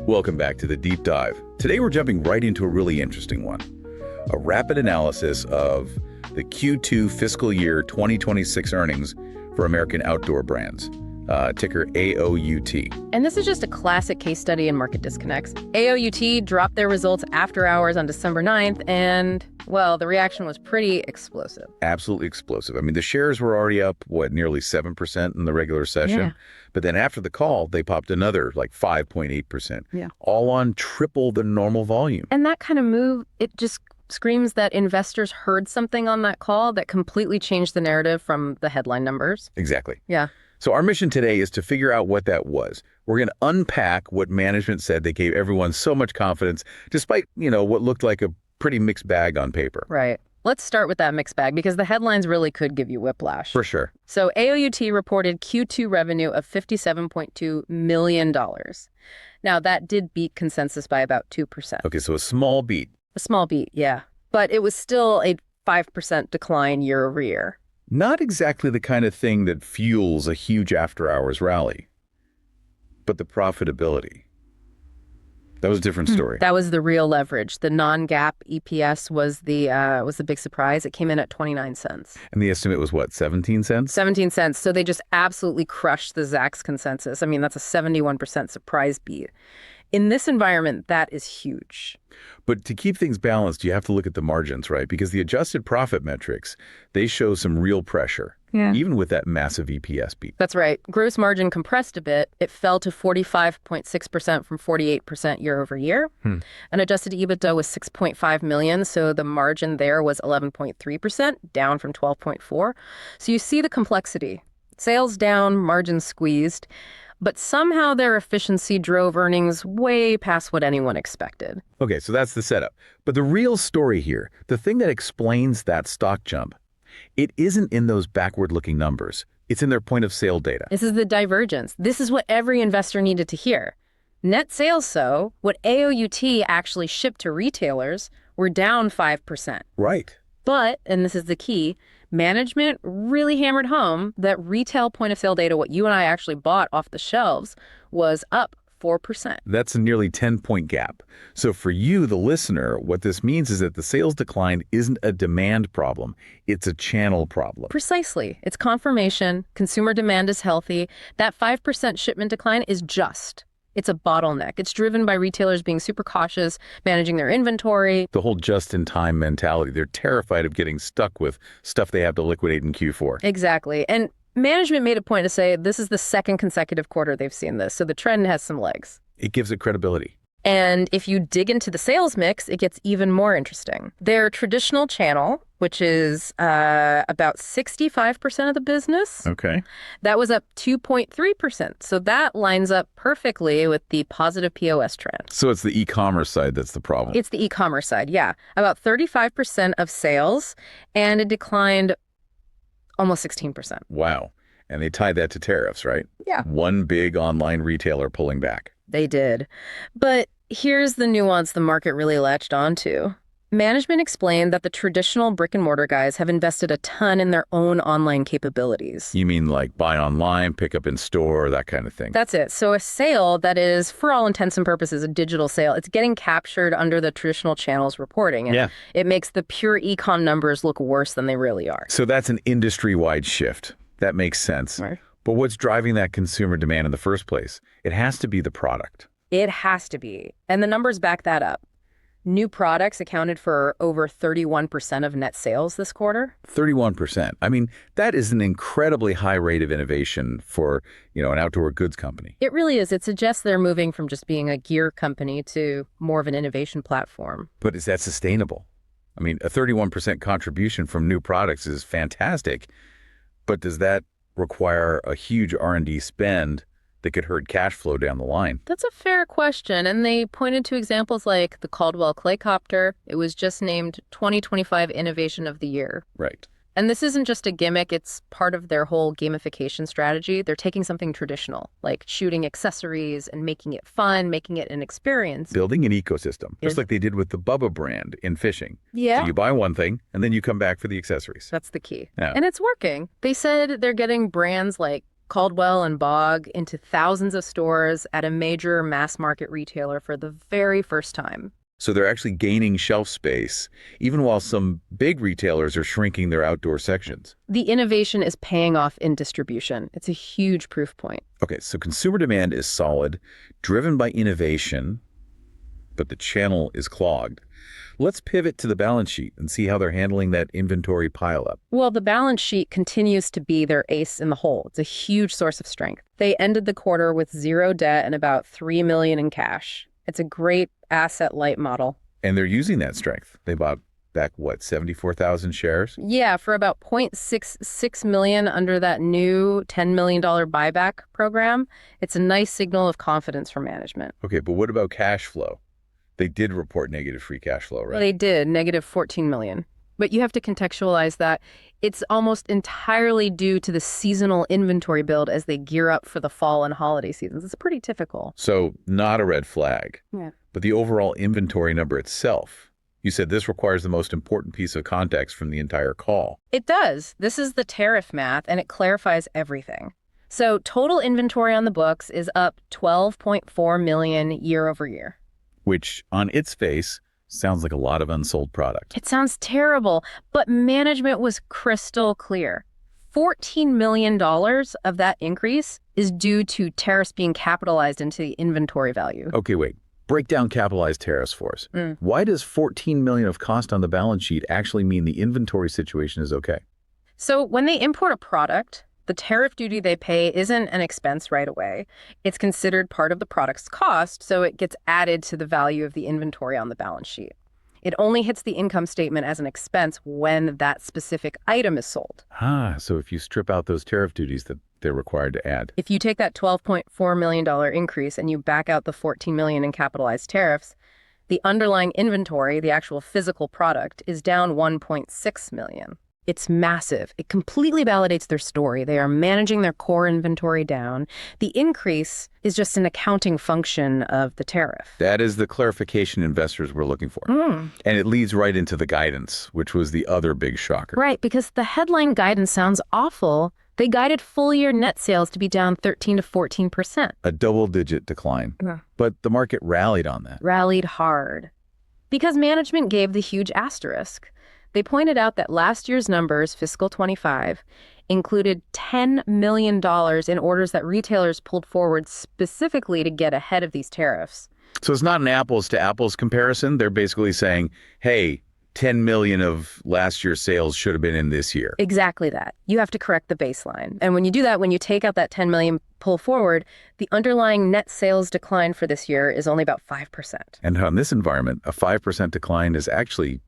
Welcome back to the Deep Dive. Today we're jumping right into a really interesting one. A rapid analysis of the Q2 fiscal year 2026 earnings for American outdoor brands, ticker AOUT. And this is just a classic case study in market disconnects. AOUT dropped their results after hours on December 9th, and, well, the reaction was pretty explosive. Absolutely explosive. I mean, the shares were already up, nearly 7% in the regular session. Yeah. But then after the call, they popped another, 5.8%. Yeah. All on triple the normal volume. And that kind of move, it just screams that investors heard something on that call that completely changed the narrative from the headline numbers. Exactly. Yeah. So our mission today is to figure out what that was. We're going to unpack what management said that gave everyone so much confidence, despite, what looked like a pretty mixed bag on paper. Right. Let's start with that mixed bag because the headlines really could give you whiplash. For sure. So AOUT reported Q2 revenue of $57.2 million. Now, that did beat consensus by about 2%. Okay, so a small beat. A small beat, yeah. But it was still a 5% decline year over year. Not exactly the kind of thing that fuels a huge after-hours rally, but the profitability. That was a different story. That was the real leverage. The non-GAAP EPS was the big surprise. It came in at 29 cents. And the estimate was what, 17 cents? 17 cents. So they just absolutely crushed the Zacks consensus. I mean, that's a 71% surprise beat. In this environment, that is huge. But to keep things balanced, you have to look at the margins, right? Because the adjusted profit metrics, they show some real pressure, even with that massive EPS beat. That's right. Gross margin compressed a bit. It fell to 45.6% from 48% year over year. And adjusted EBITDA was $6.5 million, so the margin there was 11.3%, down from 12.4%. So you see the complexity. Sales down, margins squeezed. But somehow their efficiency drove earnings way past what anyone expected. Okay, so that's the setup. But the real story here, the thing that explains that stock jump, it isn't in those backward-looking numbers. It's in their point-of-sale data. This is the divergence. This is what every investor needed to hear. Net sales, so, what AOUT actually shipped to retailers, were down 5%. Right. But, and this is the key, management really hammered home that retail point-of-sale data, what you and I actually bought off the shelves, was up 4%. That's a nearly 10-point gap. So for you, the listener, what this means is that the sales decline isn't a demand problem. It's a channel problem. Precisely. It's confirmation. Consumer demand is healthy. That 5% shipment decline is just. It's a bottleneck. It's driven by retailers being super cautious, managing their inventory. The whole just-in-time mentality. They're terrified of getting stuck with stuff they have to liquidate in Q4. Exactly. And management made a point to say this is the second consecutive quarter they've seen this, so the trend has some legs. It gives it credibility. And if you dig into the sales mix, it gets even more interesting. Their traditional channel, which is about 65% of the business, that was up 2.3%. So that lines up perfectly with the positive POS trend. So it's the e-commerce side that's the problem. It's the e-commerce side, yeah. About 35% of sales, and it declined almost 16%. Wow. And they tie that to tariffs, right? Yeah. One big online retailer pulling back. They did. But here's the nuance the market really latched onto. Management explained that the traditional brick-and-mortar guys have invested a ton in their own online capabilities. You mean like buy online, pick up in store, that kind of thing? That's it. So a sale that is, for all intents and purposes, a digital sale, it's getting captured under the traditional channels reporting. And it makes the pure e-com numbers look worse than they really are. So that's an industry-wide shift. That makes sense. Right. But what's driving that consumer demand in the first place? It has to be the product. It has to be. And the numbers back that up. New products accounted for over 31% of net sales this quarter. 31%. I mean, that is an incredibly high rate of innovation for, an outdoor goods company. It really is. It suggests they're moving from just being a gear company to more of an innovation platform. But is that sustainable? I mean, a 31% contribution from new products is fantastic. But does that require a huge R&D spend that could hurt cash flow down the line? That's a fair question. And they pointed to examples like the Caldwell Claycopter. It was just named 2025 Innovation of the Year. Right. And this isn't just a gimmick. It's part of their whole gamification strategy. They're taking something traditional, like shooting accessories and making it fun, making it an experience. Building an ecosystem, just like they did with the Bubba brand in fishing. Yeah. So you buy one thing, and then you come back for the accessories. That's the key. Yeah. And it's working. They said they're getting brands like Caldwell and Bog into thousands of stores at a major mass market retailer for the very first time. So they're actually gaining shelf space, even while some big retailers are shrinking their outdoor sections. The innovation is paying off in distribution. It's a huge proof point. Okay, so consumer demand is solid, driven by innovation, but the channel is clogged. Let's pivot to the balance sheet and see how they're handling that inventory pileup. Well, the balance sheet continues to be their ace in the hole. It's a huge source of strength. They ended the quarter with zero debt and about $3 million in cash. It's a great asset-light model. And they're using that strength. They bought back, what, 74,000 shares? Yeah, for about $0.66 million under that new $10 million buyback program. It's a nice signal of confidence for management. Okay, but what about cash flow? They did report negative free cash flow, right? Well, they did, negative $14 million. But you have to contextualize that. It's almost entirely due to the seasonal inventory build as they gear up for the fall and holiday seasons. It's pretty typical. So not a red flag. Yeah. But the overall inventory number itself, you said this requires the most important piece of context from the entire call. It does. This is the tariff math, and it clarifies everything. So total inventory on the books is up $12.4 million year over year. Which, on its face, sounds like a lot of unsold product. It sounds terrible, but management was crystal clear. $14 million of that increase is due to tariffs being capitalized into the inventory value. Okay, wait. Break down capitalized tariffs for us. Why does $14 million of cost on the balance sheet actually mean the inventory situation is okay? So when they import a product, the tariff duty they pay isn't an expense right away. It's considered part of the product's cost, so it gets added to the value of the inventory on the balance sheet. It only hits the income statement as an expense when that specific item is sold. So if you strip out those tariff duties that they're required to add. If you take that $12.4 million increase and you back out the $14 million in capitalized tariffs, the underlying inventory, the actual physical product, is down $1.6 million. It's massive. It completely validates their story. They are managing their core inventory down. The increase is just an accounting function of the tariff. That is the clarification investors were looking for. And it leads right into the guidance, which was the other big shocker. Right, because the headline guidance sounds awful. They guided full-year net sales to be down 13 to 14%. A double-digit decline. But the market rallied on that. Rallied hard. Because management gave the huge asterisk. They pointed out that last year's numbers, fiscal 25, included $10 million in orders that retailers pulled forward specifically to get ahead of these tariffs. So it's not an apples-to-apples comparison. They're basically saying, hey, 10 million of last year's sales should have been in this year. Exactly that. You have to correct the baseline. And when you do that, when you take out that 10 million pull forward, the underlying net sales decline for this year is only about 5%. And on this environment, a 5% decline is actually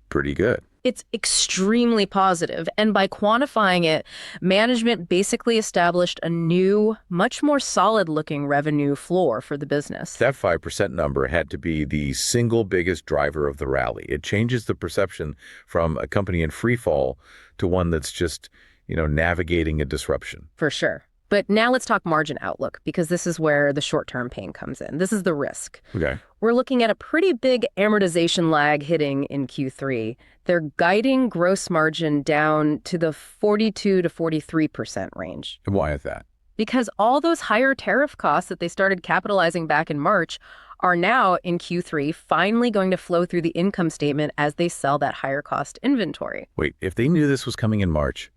pretty good. It's extremely positive. And by quantifying it, management basically established a new, much more solid-looking revenue floor for the business. That 5% number had to be the single biggest driver of the rally. It changes the perception from a company in free fall to one that's just, navigating a disruption. For sure. But now let's talk margin outlook, because this is where the short-term pain comes in. This is the risk. Okay. We're looking at a pretty big amortization lag hitting in Q3. They're guiding gross margin down to the 42 to 43% range. And why is that? Because all those higher tariff costs that they started capitalizing back in March are now in Q3 finally going to flow through the income statement as they sell that higher cost inventory. Wait, if they knew this was coming in March,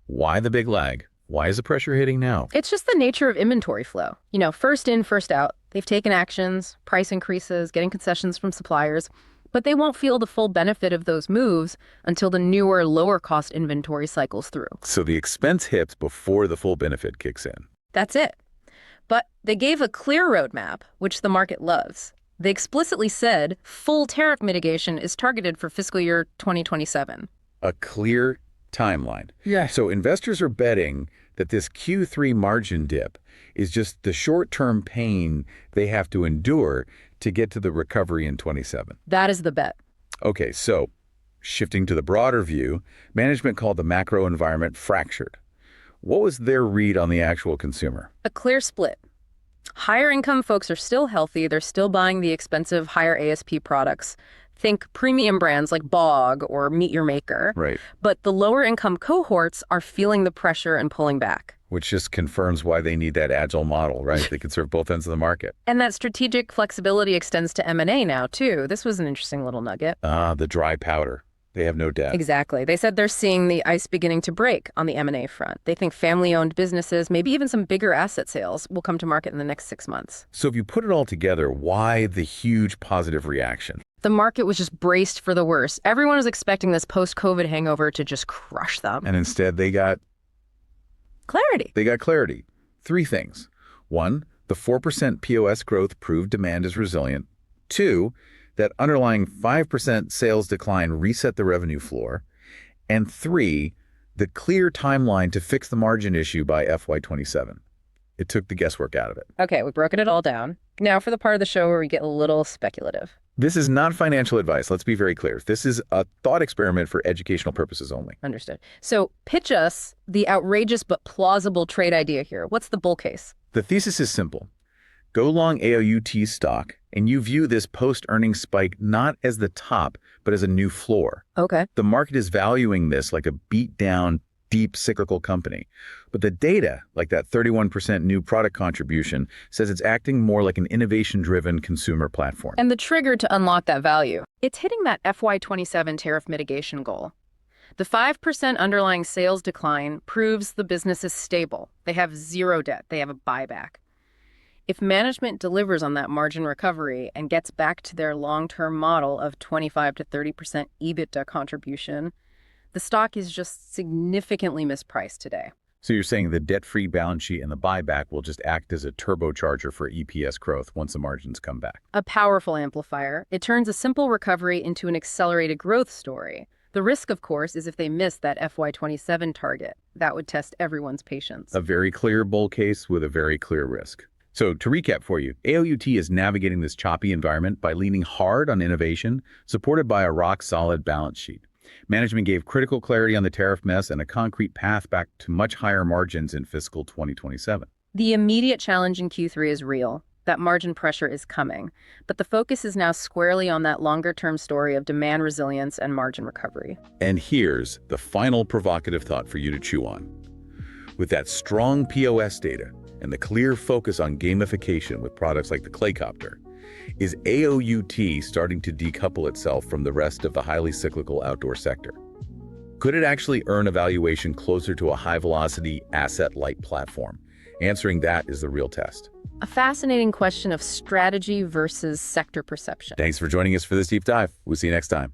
why the big lag? Why is the pressure hitting now? It's just the nature of inventory flow. First in, first out. They've taken actions, price increases, getting concessions from suppliers, but they won't feel the full benefit of those moves until the newer, lower-cost inventory cycles through. So the expense hits before the full benefit kicks in. That's it. But they gave a clear roadmap, which the market loves. They explicitly said full tariff mitigation is targeted for fiscal year 2027. A clear timeline. Yeah. So investors are betting that this Q3 margin dip is just the short-term pain they have to endure to get to the recovery in 27. That is the bet. Okay, so shifting to the broader view, management called the macro environment fractured. What was their read on the actual consumer? A clear split. Higher income folks are still healthy. They're still buying the expensive higher ASP products. Think premium brands like Bog or Meet Your Maker. Right. But the lower income cohorts are feeling the pressure and pulling back. Which just confirms why they need that agile model, right? They can serve both ends of the market. And that strategic flexibility extends to M&A now, too. This was an interesting little nugget. The dry powder. They have no debt. Exactly. They said they're seeing the ice beginning to break on the M&A front. They think family-owned businesses, maybe even some bigger asset sales, will come to market in the next 6 months. So if you put it all together, why the huge positive reaction? The market was just braced for the worst. Everyone was expecting this post-COVID hangover to just crush them. And instead they got clarity. They got clarity. 3 things. 1, the 4% POS growth proved demand is resilient. 2, that underlying 5% sales decline reset the revenue floor. And 3, the clear timeline to fix the margin issue by FY27. It took the guesswork out of it. Okay, we've broken it all down. Now for the part of the show where we get a little speculative. This is not financial advice. Let's be very clear. This is a thought experiment for educational purposes only. Understood. So pitch us the outrageous but plausible trade idea here. What's the bull case? The thesis is simple. Go long AOUT stock, and you view this post-earnings spike not as the top, but as a new floor. Okay. The market is valuing this like a beat-down, deep cyclical company. But the data, like that 31% new product contribution, says it's acting more like an innovation-driven consumer platform. And the trigger to unlock that value, it's hitting that FY27 tariff mitigation goal. The 5% underlying sales decline proves the business is stable. They have zero debt. They have a buyback. If management delivers on that margin recovery and gets back to their long-term model of 25 to 30% EBITDA contribution, the stock is just significantly mispriced today. So you're saying the debt-free balance sheet and the buyback will just act as a turbocharger for EPS growth once the margins come back? A powerful amplifier. It turns a simple recovery into an accelerated growth story. The risk, of course, is if they miss that FY27 target. That would test everyone's patience. A very clear bull case with a very clear risk. So to recap for you, AOUT is navigating this choppy environment by leaning hard on innovation, supported by a rock-solid balance sheet. Management gave critical clarity on the tariff mess and a concrete path back to much higher margins in fiscal 2027. The immediate challenge in Q3 is real. That margin pressure is coming. But the focus is now squarely on that longer-term story of demand resilience and margin recovery. And here's the final provocative thought for you to chew on. With that strong POS data and the clear focus on gamification with products like the Claycopter, is AOUT starting to decouple itself from the rest of the highly cyclical outdoor sector? Could it actually earn a valuation closer to a high-velocity, asset-light platform? Answering that is the real test. A fascinating question of strategy versus sector perception. Thanks for joining us for this deep dive. We'll see you next time.